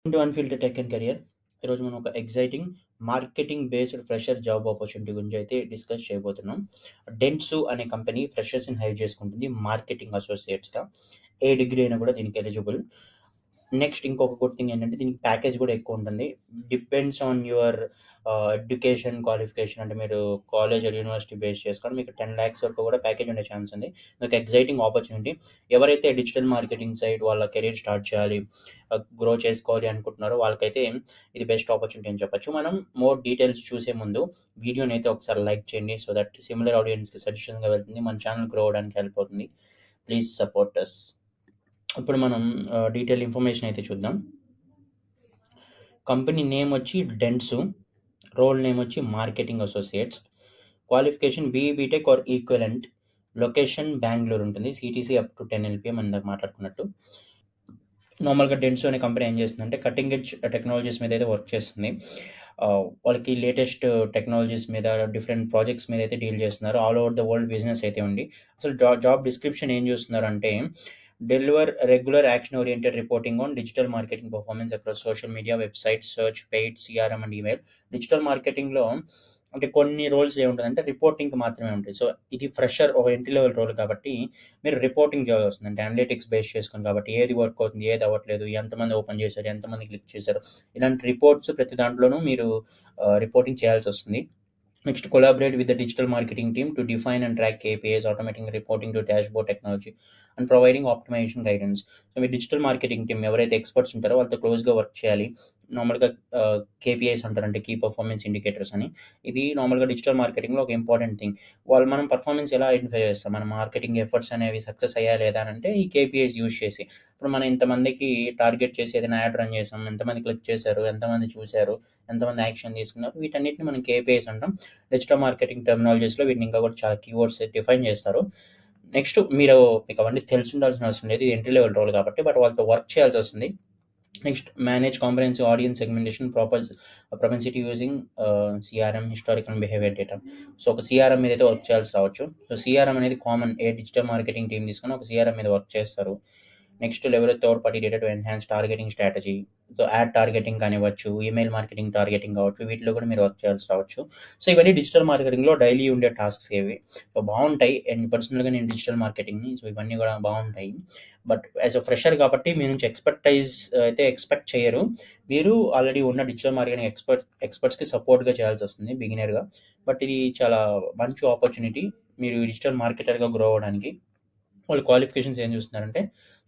To unfilter tech and career. ఈరోజు మనం ఒక exciting marketing based fresher job opportunity గురించి అయితే డిస్కస్ చేయబోతున్నాం. డెన్సు అనే కంపెనీ ఫ్రెషర్స్‌ని హైర్ చేసుకుంటుంది మార్కెటింగ్ అసోసియేట్స్‌గా. ఏ డిగ్రీ అయినా కూడా దీనికి ఎలిజిబుల్. నెక్స్ట్ ఇంకొక గుడ్ థింగ్ ఏంటంటే దీనికి ప్యాకేజ్ కూడా ఎక్కువ ఉంటుంది. Depends on your education qualification, అంటే మీరు కాలేజ్ ఆర్ యూనివర్సిటీ బేస్ చేసుకొని మీకు 10 lakhs వరకు కూడా ప్యాకేజ్ ఉండే ఛాన్స్ ఉంది. మీకు ఎక్సైటింగ్ ఆపర్చునిటీ. ఎవరైతే డిజిటల్ మార్కెటింగ్ సైడ్ వాళ్ళ కెరీర్ స్టార్ట్ చేయాలి, గ్రో చేసుకోవాలి అనుకుంటున్నారో వాళ్ళకైతే ఇది బెస్ట్ ఆపర్చునిటీ అని చెప్పొచ్చు. మనం మోర్ డీటెయిల్స్ చూసే ముందు వీడియోని అయితే ఒకసారి లైక్ చేయండి, సో దట్ సిమిలర్ ఆడియన్స్కి సజెషన్గా వెళ్తుంది, మన ఛానల్ గ్రో అవడానికి హెల్ప్ అవుతుంది. Please support us. ఇప్పుడు మనం డీటెయిల్ ఇన్ఫర్మేషన్ అయితే చూద్దాం. కంపెనీ నేమ్ వచ్చి డెన్సు, రోల్ నేమ్ వచ్చి marketing associates, qualification BE BTech or equivalent, location Bengaluru ఉంటుంది, సిటీసీ అప్ టు 10 LPA ఇందాక మాట్లాడుకున్నట్టు. నార్మల్గా డెన్సు అనే కంపెనీ ఏం చేస్తుందంటే కటింగ్ ఎడ్జ్ టెక్నాలజీస్ మీద అయితే వర్క్ చేస్తుంది. వాళ్ళకి లేటెస్ట్ టెక్నాలజీస్ మీద డిఫరెంట్ ప్రాజెక్ట్స్ మీద అయితే డీల్ చేస్తున్నారు. All over the world business అయితే ఉంది. అసలు జాబ్ డిస్క్రిప్షన్ ఏం చూస్తున్నారు అంటే deliver regular action oriented reporting on digital marketing performance across social media, website, search, paid, CRM and email. Digital మార్కెటింగ్లో అంటే కొన్ని రోల్స్ ఏముంటుందంటే రిపోర్టింగ్కి మాత్రమే ఉంటాయి. సో ఇది ఫ్రెషర్ ఒక ఎంట్రీ లెవెల్ రోల్ కాబట్టి మీరు రిపోర్టింగ్ చేయాల్సి వస్తుంది. అంటే అనలిటిక్స్ బేస్ చేసుకొని కాబట్టి ఏది వర్క్ అవుతుంది, ఏది అవ్వట్లేదు, ఎంతమంది ఓపెన్ చేశారు, ఎంతమంది క్లిక్ చేశారు, ఇలాంటి రిపోర్ట్స్ ప్రతి దాంట్లోనూ మీరు రిపోర్టింగ్ చేయాల్సి వస్తుంది. Next collaborate with the digital marketing team to define and track KPIs, automating reporting to dashboard technology and providing optimization guidance. So me digital marketing team ఎవరైతే ఎక్స్పర్ట్స్ ఉంటారో వాళ్ళతో క్లోజ్గా వర్క్ చేయాలి. నార్మల్గా కేపీఐస్ అంటారంటే కీ పర్ఫార్మెన్స్ ఇండికేటర్స్ అని. ఇది నార్మల్గా డిజిటల్ మార్కెటింగ్లో ఒక ఇంపార్టెంట్ థింగ్. మనం పర్ఫార్మెన్స్ ఎలా ఐడెంటిఫై చేస్తాం, మన మార్కెటింగ్ ఎఫర్ట్స్ అనేవి సక్సెస్ అయ్యా లేదా అని అంటే ఈ కేపీఐస్ యూజ్ చేసి. ఇప్పుడు మనం ఇంతమందికి టార్గెట్ చేసి ఏదైనా యాడ్ రన్ చేసాం, ఎంతమంది క్లిక్ చేశారు, ఎంతమంది చూశారు, ఎంతమంది యాక్షన్ తీసుకున్నారు, వీటన్నిటిని మనం కేపీఐస్ అంటాం. డిజిటల్ మార్కెటింగ్ టెర్మినాలజీస్లో వీటిని ఇంకా కూడా చాలా కీవర్డ్స్ డిఫైన్ చేస్తారు. నెక్స్ట్ మీకు అవన్నీ తెలిసి ఉండాల్సిన అవసరం లేదు, ఇది ఎంట్రీ లెవెల్ రోల్ కాబట్టి, బట్ వాళ్ళతో వర్క్ చేయాల్సి వస్తుంది. Next manage comprehensive audience segmentation propensity using CRM, historical and behaviour data. So ఒక సిఆర్ఎం మీద అయితే వర్క్ చేయాల్సి రావచ్చు. సో సిఆర్ఎం అనేది కామన్, ఏ డిజిటల్ మార్కెటింగ్ టీమ్ తీసుకొని ఒక సిఆర్ఎం మీద వర్క్ చేస్తారు. Next level third party data to enhance targeting strategy. So ad targeting కానివ్వచ్చు, ఈమెయిల్ మార్కెటింగ్ టార్గెటింగ్ కావచ్చు, వీటిలో కూడా మీరు వర్క్ చేయాల్సి రావచ్చు. సో ఇవన్నీ డిజిటల్ మార్కెటింగ్లో డైలీ ఉండే టాస్క్స్ ఏవి. సో బాగుంటాయి. అండ్ పర్సనల్గా నేను డిజిటల్ మార్కెటింగ్ని, సో ఇవన్నీ కూడా బాగుంటాయి. బట్ యాజ్ అ ఫ్రెషర్ కాబట్టి మీ నుంచి ఎక్స్పర్టైజ్ అయితే ఎక్స్పెక్ట్ చేయరు. మీరు ఆల్రెడీ ఉన్న డిజిటల్ మార్కెటింగ్ ఎక్స్పర్ట్స్కి సపోర్ట్గా చేయాల్సి వస్తుంది బిగినర్గా. బట్ ఇది చాలా మంచి ఆపర్చునిటీ మీరు డిజిటల్ మార్కెటర్గా గ్రో అవ్వడానికి. వాళ్ళు క్వాలిఫికేషన్స్ ఏం చూస్తున్నారంటే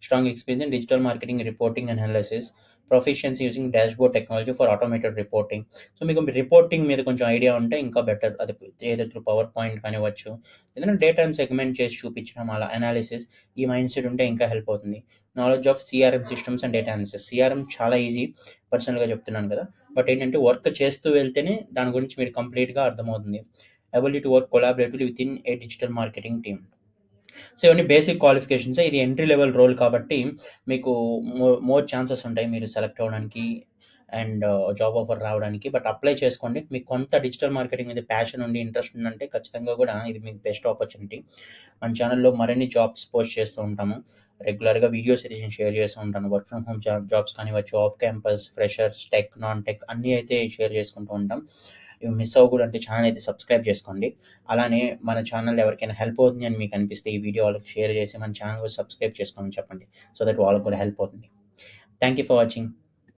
strong experience in digital marketing reporting and analysis, proficiency using dashboard technology for automated reporting. So మీకు రిపోర్టింగ్ మీద కొంచెం ఐడియా ఉంటే ఇంకా బెటర్. అది ఏదో త్రూ పవర్ పాయింట్ కానివ్వచ్చు, ఏదైనా డేటాను సెగ్మెంట్ చేసి చూపించడం, అలా అనాలిసిస్, ఈ మైండ్ సెట్ ఉంటే ఇంకా హెల్ప్ అవుతుంది. Knowledge of CRM systems and data analysis. CRM చాలా ఈజీ, పర్సనల్గా చెప్తున్నాను కదా, బట్ ఏంటంటే వర్క్ చేస్తూ వెళ్తేనే దాని గురించి మీరు కంప్లీట్గా అర్థమవుతుంది. Ability to work collaboratively with in a digital marketing team. So ఇవన్నీ బేసిక్ క్వాలిఫికేషన్స్. ఇది ఎంట్రీ లెవెల్ రోల్ కాబట్టి మీకు మోర్ ఛాన్సెస్ ఉంటాయి మీరు సెలెక్ట్ అవ్వడానికి అండ్ జాబ్ ఆఫర్ రావడానికి. బట్ అప్లై చేసుకోండి. మీకు కొంత డిజిటల్ మార్కెటింగ్ మీద ప్యాషన్ ఉండి ఇంట్రెస్ట్ ఉందంటే ఖచ్చితంగా కూడా ఇది మీకు బెస్ట్ ఆపర్చునిటీ. మన ఛానల్లో మరిన్ని జాబ్స్ పోస్ట్ చేస్తూ ఉంటాము. రెగ్యులర్గా వీడియోస్ అయితే షేర్ చేస్తూ ఉంటాను. వర్క్ ఫ్రమ్ హోమ్ జాబ్స్ కానివ్వచ్చు, off campus, freshers, tech, non tech అన్నీ అయితే షేర్ చేసుకుంటూ ఉంటాం. ఇవి మిస్ అవ్వకూడదు అంటే ఛానల్ అయితే సబ్స్క్రైబ్ చేసుకోండి. అలానే మన ఛానల్ ఎవరికైనా హెల్ప్ అవుతుంది అని మీకు అనిపిస్తే ఈ వీడియో వాళ్ళకి షేర్ చేసి మన ఛానల్ కూడా సబ్స్క్రైబ్ చేసుకోమని చెప్పండి, సో దట్ వాళ్ళకి కూడా హెల్ప్ అవుతుంది. Thank you for watching.